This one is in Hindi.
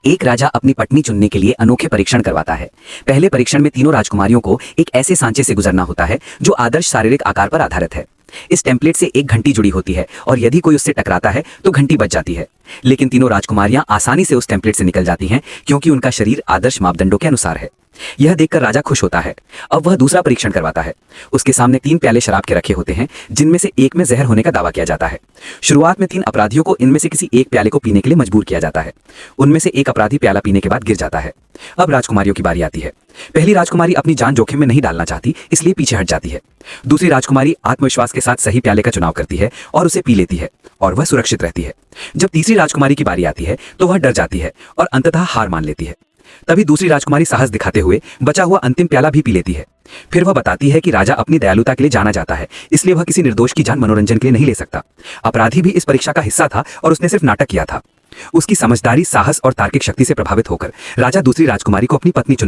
एक राजा अपनी पत्नी चुनने के लिए अनोखे परीक्षण करवाता है। पहले परीक्षण में तीनों राजकुमारियों को एक ऐसे सांचे से गुजरना होता है जो आदर्श शारीरिक आकार पर आधारित है। इस टेम्पलेट से एक घंटी जुड़ी होती है और यदि कोई उससे टकराता है तो घंटी बज जाती है। लेकिन तीनों राजकुमारियां आसानी से उस टेम्पलेट से निकल जाती हैं क्योंकि उनका शरीर आदर्श मापदंडों के अनुसार है। यह देखकर राजा खुश होता है। अब वह दूसरा परीक्षण करवाता है। उसके सामने 3 प्याले शराब के रखे होते हैं जिनमें से एक में जहर होने का दावा किया जाता है। शुरुआत में 3 अपराधियों को इनमें से किसी एक प्याले को पीने के लिए मजबूर किया जाता है। उनमें से एक अपराधी प्याला पीने के बाद गिर जाता है। अब राजकुमारियों की बारी आती है। पहली राजकुमारी अपनी जान जोखिम में नहीं डालना चाहती, इसलिए पीछे हट जाती है। दूसरी राजकुमारी आत्मविश्वास के साथ सही प्याले का चुनाव करती है और उसे पी लेती है और वह सुरक्षित रहती है। जब तीसरी राजकुमारी की बारी आती है तो वह डर जाती है और अंततः हार मान लेती है। तभी दूसरी राजकुमारी साहस दिखाते हुए बचा हुआ अंतिम प्याला भी पी लेती है। फिर वह बताती है कि राजा अपनी दयालुता के लिए जाना जाता है, इसलिए वह किसी निर्दोष की जान मनोरंजन के लिए नहीं ले सकता। अपराधी भी इस परीक्षा का हिस्सा था और उसने सिर्फ नाटक किया था। उसकी समझदारी, साहस और तार्किक शक्ति से प्रभावित होकर राजा दूसरी राजकुमारी को अपनी पत्नी चुन